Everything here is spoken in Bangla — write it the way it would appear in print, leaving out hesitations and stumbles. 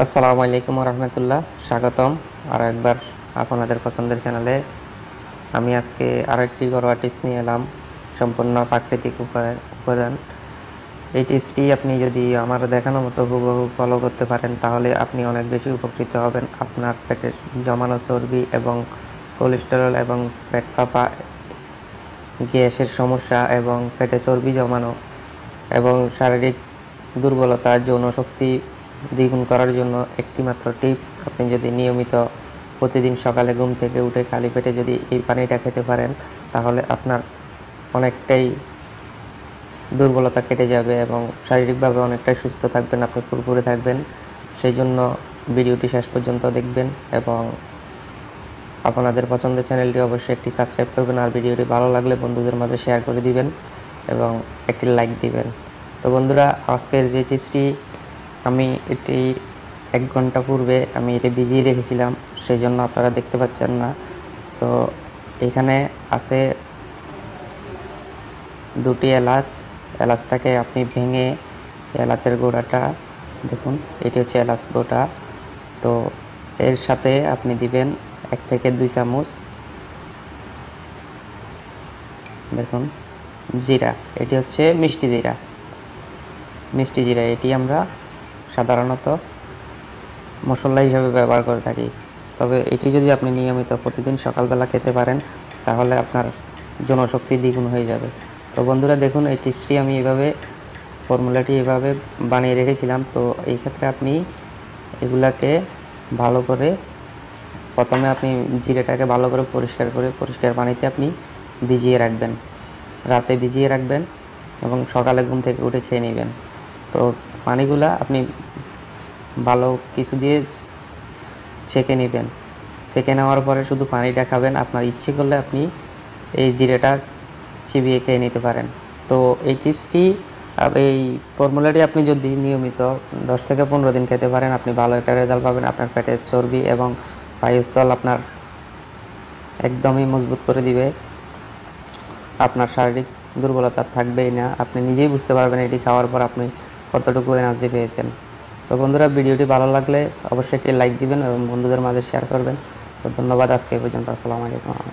আসসালামু আলাইকুম রহমতুল্লাহ, স্বাগতম আরও একবার আপনাদের পছন্দের চ্যানেলে। আমি আজকে আরও একটি ঘরোয়া টিপস নিয়ে এলাম, সম্পূর্ণ প্রাকৃতিক উপাদান। এই টিপসটি আপনি যদি আমার দেখানো মতো হুবহু ফলো করতে পারেন তাহলে আপনি অনেক বেশি উপকৃত হবেন। আপনার পেটের জমানো চর্বি এবং কোলেস্টেরল এবং পেট ফাঁপা, গ্যাসের সমস্যা এবং পেটে চর্বি জমানো এবং শারীরিক দুর্বলতা, যৌন শক্তি দ্বিগুণ করার জন্য একটি মাত্র টিপস। আপনি যদি নিয়মিত প্রতিদিন সকালে ঘুম থেকে উঠে খালি পেটে যদি এই পানিটা খেতে পারেন তাহলে আপনার অনেকটাই দুর্বলতা কেটে যাবে এবং শারীরিকভাবে অনেকটাই সুস্থ থাকবেন, আপনি ফুরফুরে থাকবেন। সেই জন্য ভিডিওটি শেষ পর্যন্ত দেখবেন এবং আপনাদের পছন্দের চ্যানেলটি অবশ্যই একটি সাবস্ক্রাইব করবেন, আর ভিডিওটি ভালো লাগলে বন্ধুদের মাঝে শেয়ার করে দিবেন এবং একটি লাইক দিবেন। তো বন্ধুরা, আজকের যে টিপসটি আমি এটি 1 ঘন্টা পূর্বে আমি এটি ভিজিয়ে রেখেছিলাম, সেই জন্য আপনারা দেখতে পাচ্ছেন না। তো এখানে আছে 2টি এলাচ। এলাচটাকে আপনি ভেঙে, এলাচের গোড়াটা দেখুন, এটি হচ্ছে এলাচ গোটা। তো এর সাথে আপনি দিবেন 1 থেকে 2 চামচ দেখুন জিরা। এটি হচ্ছে মিষ্টি জিরা। এটি আমরা সাধারণত মশলা হিসাবে ব্যবহার করে থাকি, তবে এটি যদি আপনি নিয়মিত প্রতিদিন সকালবেলা খেতে পারেন তাহলে আপনার জনশক্তি দ্বিগুণ হয়ে যাবে। তো বন্ধুরা দেখুন, এই টিপসটি আমি ফর্মুলাটি এভাবে বানিয়ে রেখেছিলাম। তো এই ক্ষেত্রে আপনি এগুলাকে ভালো করে, প্রথমে আপনি জিরাটাকে ভালো করে পরিষ্কার পানিতে আপনি ভিজিয়ে রাখবেন, রাতে ভিজিয়ে রাখবেন এবং সকালে ঘুম থেকে উঠে খেয়ে নেবেন। তো পানিগুলা আপনি ভালো কিছু দিয়ে ছেঁকে নেবেন। ছেঁকে নেওয়ার পরে শুধু পানিটা খাবেন। আপনার ইচ্ছে করলে আপনি এই জিরাটা চিবিয়ে খেয়ে নিতে পারেন। তো এই টিপসটি, এই ফর্মুলাটি আপনি যদি নিয়মিত 10 থেকে 15 দিন খেতে পারেন আপনি ভালো একটা রেজাল্ট পাবেন। আপনার পেটের চর্বি এবং পায়ুস্থল আপনার একদমই মজবুত করে দিবে। আপনার শারীরিক দুর্বলতা থাকবেই না, আপনি নিজেই বুঝতে পারবেন এটি খাওয়ার পর আপনি কতটুকু এনার্জি পেয়েছেন। তো বন্ধুরা, ভিডিওটি ভালো লাগলে অবশ্যই একটি লাইক দিবেন এবং বন্ধুদের মাঝে শেয়ার করবেন। তো ধন্যবাদ, আজকে এই পর্যন্ত। আসসালামু আলাইকুম।